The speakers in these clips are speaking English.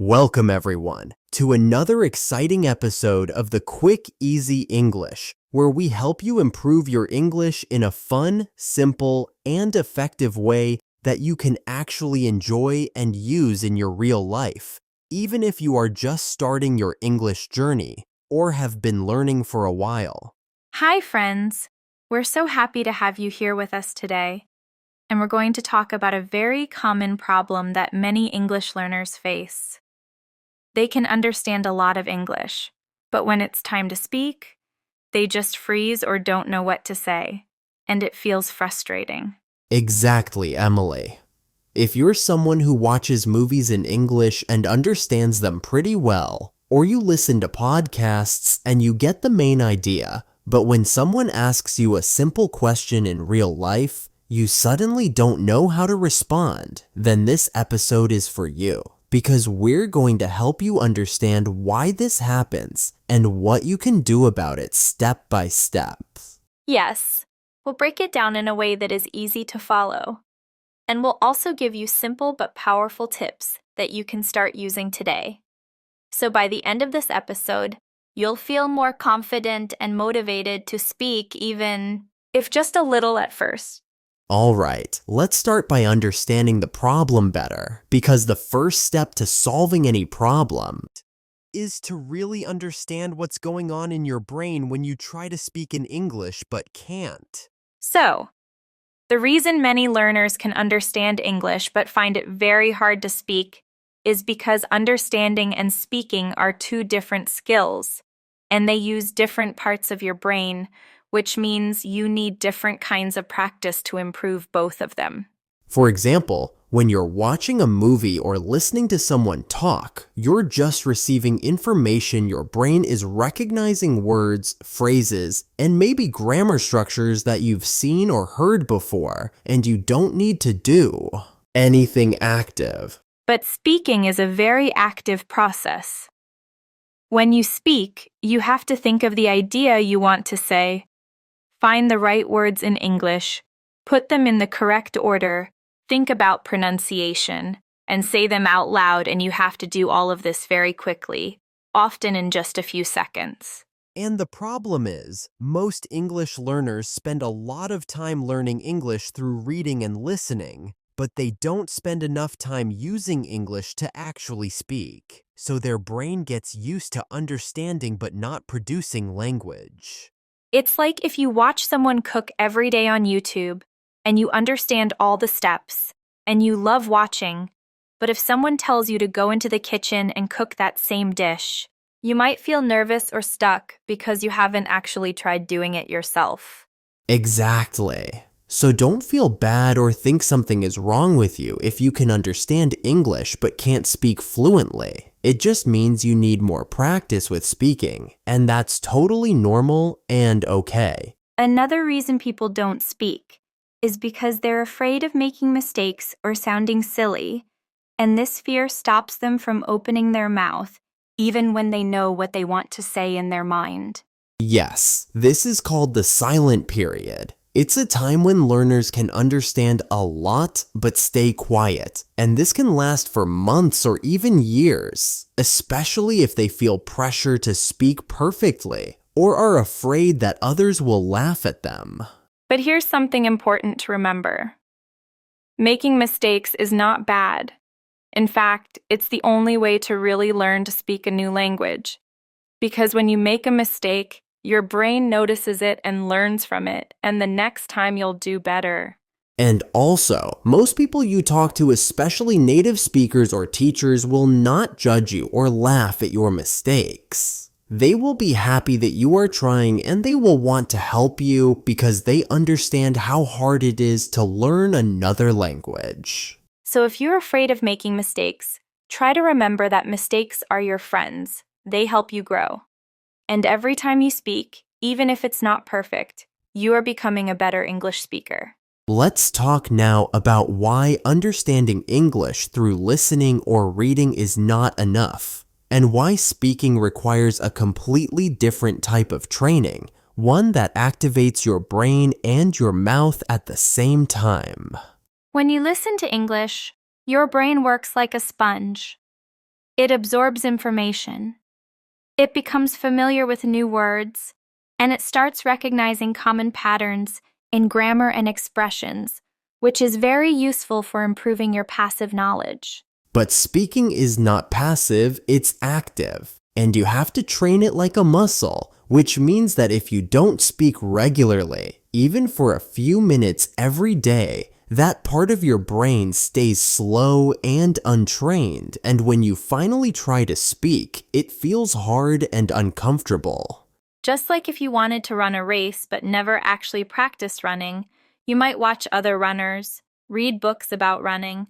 Welcome, everyone, to another exciting episode of the Quick Easy English, where we help you improve your English in a fun, simple, and effective way that you can actually enjoy and use in your real life, even if you are just starting your English journey or have been learning for a while. Hi, friends. We're so happy to have you here with us today, and we're going to talk about a very common problem that many English learners face. They can understand a lot of English, but when it's time to speak, they just freeze or don't know what to say, and it feels frustrating. Exactly, Emily. If you're someone who watches movies in English and understands them pretty well, or you listen to podcasts and you get the main idea, but when someone asks you a simple question in real life, you suddenly don't know how to respond, then this episode is for you. Because we're going to help you understand why this happens and what you can do about it step by step. Yes, we'll break it down in a way that is easy to follow, and we'll also give you simple but powerful tips that you can start using today. So by the end of this episode, you'll feel more confident and motivated to speak, even if just a little at first. All right, let's start by understanding the problem better, because the first step to solving any problem is to really understand what's going on in your brain when you try to speak in English but can't. So, the reason many learners can understand English but find it very hard to speak is because understanding and speaking are two different skills, and they use different parts of your brain, which means you need different kinds of practice to improve both of them. For example, when you're watching a movie or listening to someone talk, you're just receiving information. Your brain is recognizing words, phrases, and maybe grammar structures that you've seen or heard before, and you don't need to do anything active. But speaking is a very active process. When you speak, you have to think of the idea you want to say, find the right words in English, put them in the correct order, think about pronunciation, and say them out loud, and you have to do all of this very quickly, often in just a few seconds. And the problem is, most English learners spend a lot of time learning English through reading and listening, but they don't spend enough time using English to actually speak. So their brain gets used to understanding but not producing language. It's like if you watch someone cook every day on YouTube, and you understand all the steps, and you love watching, but if someone tells you to go into the kitchen and cook that same dish, you might feel nervous or stuck because you haven't actually tried doing it yourself. Exactly. So don't feel bad or think something is wrong with you if you can understand English but can't speak fluently. It just means you need more practice with speaking, and that's totally normal and okay. Another reason people don't speak is because they're afraid of making mistakes or sounding silly, and this fear stops them from opening their mouth, even when they know what they want to say in their mind. Yes, this is called the silent period. It's a time when learners can understand a lot but stay quiet, and this can last for months or even years, especially if they feel pressure to speak perfectly or are afraid that others will laugh at them. But here's something important to remember. Making mistakes is not bad. In fact, it's the only way to really learn to speak a new language. Because when you make a mistake, your brain notices it and learns from it, and the next time you'll do better. And also, most people you talk to, especially native speakers or teachers, will not judge you or laugh at your mistakes. They will be happy that you are trying, and they will want to help you because they understand how hard it is to learn another language. So if you're afraid of making mistakes, try to remember that mistakes are your friends. They help you grow. And every time you speak, even if it's not perfect, you are becoming a better English speaker. Let's talk now about why understanding English through listening or reading is not enough, and why speaking requires a completely different type of training, one that activates your brain and your mouth at the same time. When you listen to English, your brain works like a sponge. It absorbs information. It becomes familiar with new words, and it starts recognizing common patterns in grammar and expressions, which is very useful for improving your passive knowledge. But speaking is not passive, it's active. And you have to train it like a muscle, which means that if you don't speak regularly, even for a few minutes every day, that part of your brain stays slow and untrained, and when you finally try to speak, it feels hard and uncomfortable. Just like if you wanted to run a race but never actually practiced running, you might watch other runners, read books about running,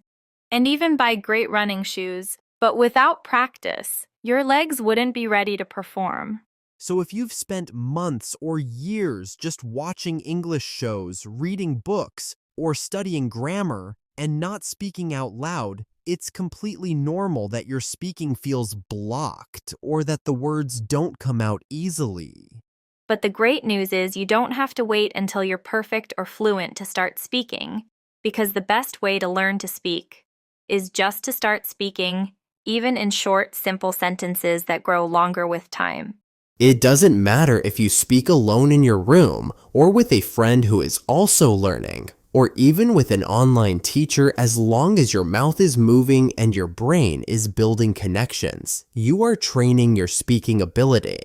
and even buy great running shoes, but without practice, your legs wouldn't be ready to perform. So if you've spent months or years just watching English shows, reading books, or studying grammar and not speaking out loud, it's completely normal that your speaking feels blocked or that the words don't come out easily. But the great news is you don't have to wait until you're perfect or fluent to start speaking, because the best way to learn to speak is just to start speaking, even in short, simple sentences that grow longer with time. It doesn't matter if you speak alone in your room, or with a friend who is also learning, or even with an online teacher. As long as your mouth is moving and your brain is building connections, you are training your speaking ability.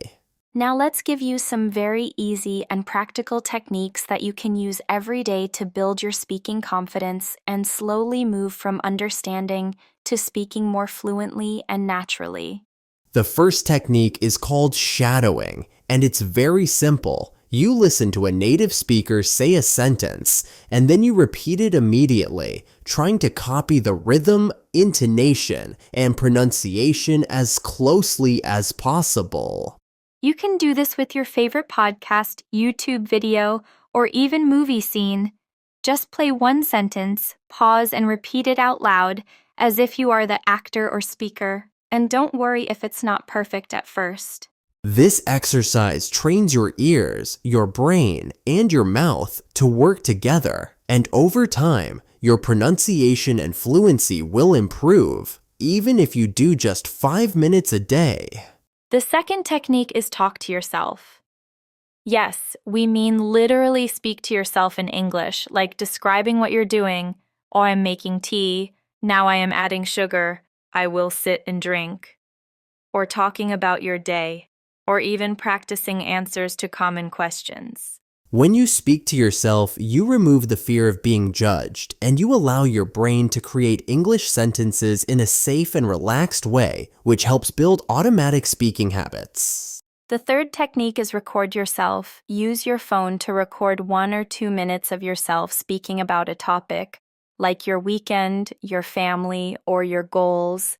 Now let's give you some very easy and practical techniques that you can use every day to build your speaking confidence and slowly move from understanding to speaking more fluently and naturally. The first technique is called shadowing, and it's very simple. You listen to a native speaker say a sentence, and then you repeat it immediately, trying to copy the rhythm, intonation, and pronunciation as closely as possible. You can do this with your favorite podcast, YouTube video, or even movie scene. Just play one sentence, pause, and repeat it out loud as if you are the actor or speaker. And don't worry if it's not perfect at first. This exercise trains your ears, your brain, and your mouth to work together, and over time, your pronunciation and fluency will improve, even if you do just 5 minutes a day. The second technique is talk to yourself. Yes, we mean literally speak to yourself in English, like describing what you're doing. Oh, I'm making tea. Now I am adding sugar. I will sit and drink. Or talking about your day. Or even practicing answers to common questions. When you speak to yourself, you remove the fear of being judged, and you allow your brain to create English sentences in a safe and relaxed way, which helps build automatic speaking habits. The third technique is record yourself. Use your phone to record 1 or 2 minutes of yourself speaking about a topic, like your weekend, your family, or your goals.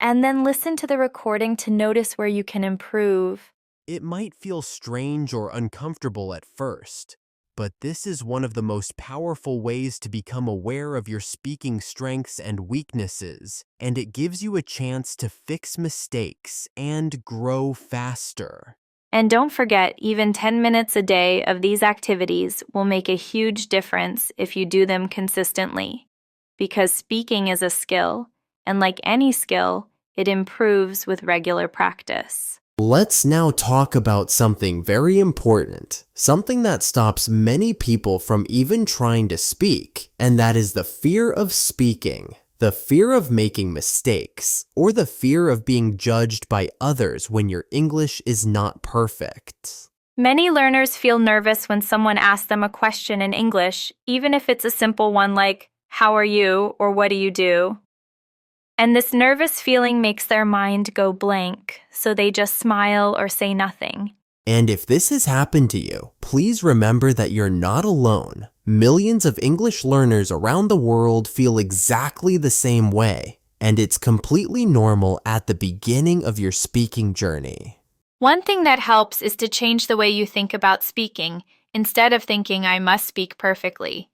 And then listen to the recording to notice where you can improve. It might feel strange or uncomfortable at first, but this is one of the most powerful ways to become aware of your speaking strengths and weaknesses, and it gives you a chance to fix mistakes and grow faster. And don't forget, even 10 minutes a day of these activities will make a huge difference if you do them consistently. Because speaking is a skill, and like any skill, it improves with regular practice. Let's now talk about something very important, something that stops many people from even trying to speak, and that is the fear of speaking, the fear of making mistakes, or the fear of being judged by others when your English is not perfect. Many learners feel nervous when someone asks them a question in English, even if it's a simple one like, "How are you?" or "What do you do?" And this nervous feeling makes their mind go blank, so they just smile or say nothing. And if this has happened to you, please remember that you're not alone. Millions of English learners around the world feel exactly the same way, and it's completely normal at the beginning of your speaking journey. One thing that helps is to change the way you think about speaking, instead of thinking I must speak perfectly.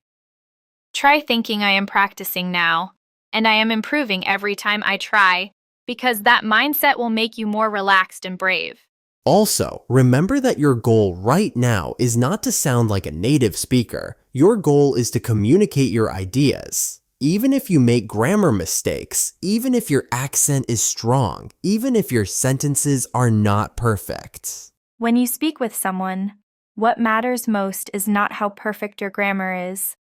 Try thinking I am practicing now, and I am improving every time I try, because that mindset will make you more relaxed and brave. Also, remember that your goal right now is not to sound like a native speaker. Your goal is to communicate your ideas. even if you make grammar mistakes, even if your accent is strong, even if your sentences are not perfect. When you speak with someone, what matters most is not how perfect your grammar is.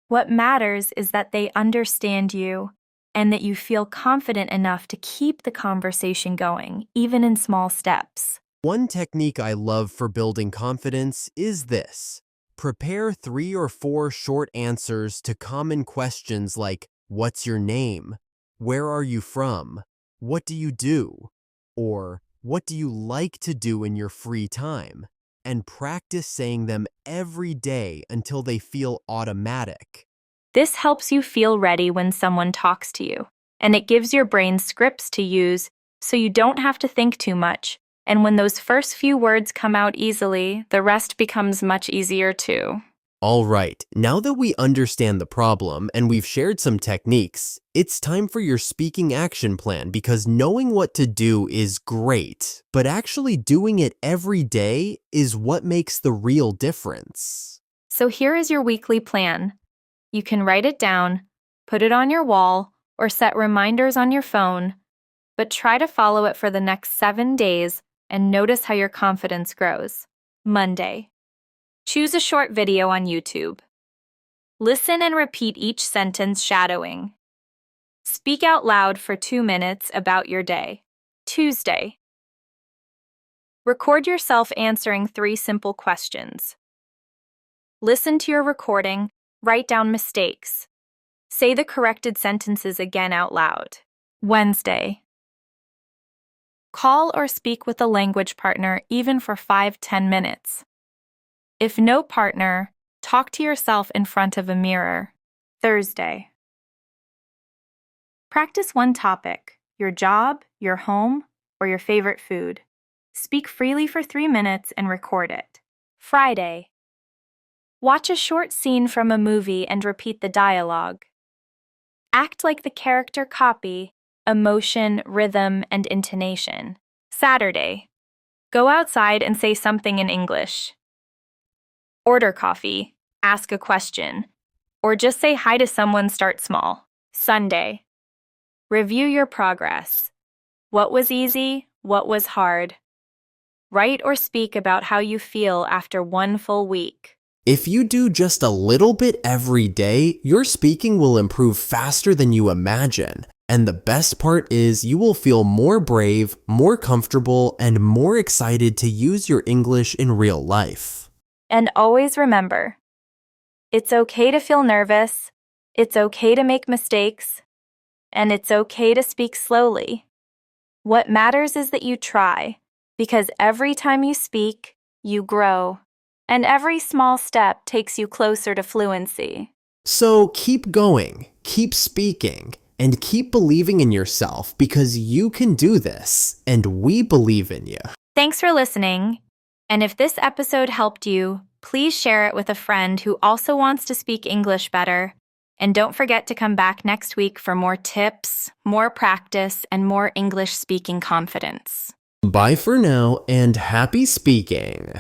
What matters is that they understand you and that you feel confident enough to keep the conversation going, even in small steps. One technique I love for building confidence is this. Prepare 3 or 4 short answers to common questions like, what's your name? Where are you from? What do you do? Or, what do you like to do in your free time? And practice saying them every day until they feel automatic. This helps you feel ready when someone talks to you, and it gives your brain scripts to use so you don't have to think too much. And when those first few words come out easily, the rest becomes much easier too. All right, now that we understand the problem and we've shared some techniques, it's time for your speaking action plan because knowing what to do is great, but actually doing it every day is what makes the real difference. So here is your weekly plan. You can write it down, put it on your wall, or set reminders on your phone, but try to follow it for the next 7 days and notice how your confidence grows. Monday. Choose a short video on YouTube. Listen and repeat each sentence shadowing. Speak out loud for 2 minutes about your day. Tuesday. Record yourself answering 3 simple questions. Listen to your recording, write down mistakes. Say the corrected sentences again out loud. Wednesday. Call or speak with a language partner even for 5-10 minutes. If no partner, talk to yourself in front of a mirror. Thursday. Practice one topic, your job, your home, or your favorite food. Speak freely for 3 minutes and record it. Friday. Watch a short scene from a movie and repeat the dialogue. Act like the character copy, emotion, rhythm, and intonation. Saturday. Go outside and say something in English. Order coffee, ask a question, or just say hi to someone. Start small. Sunday. Review your progress. What was easy? What was hard? Write or speak about how you feel after 1 full week. If you do just a little bit every day, your speaking will improve faster than you imagine. And the best part is you will feel more brave, more comfortable, and more excited to use your English in real life. And always remember, it's okay to feel nervous, it's okay to make mistakes, and it's okay to speak slowly. What matters is that you try, because every time you speak, you grow. And every small step takes you closer to fluency. So keep going, keep speaking, and keep believing in yourself because you can do this, and we believe in you. Thanks for listening. And if this episode helped you, please share it with a friend who also wants to speak English better. And don't forget to come back next week for more tips, more practice, and more English speaking confidence. Bye for now, and happy speaking.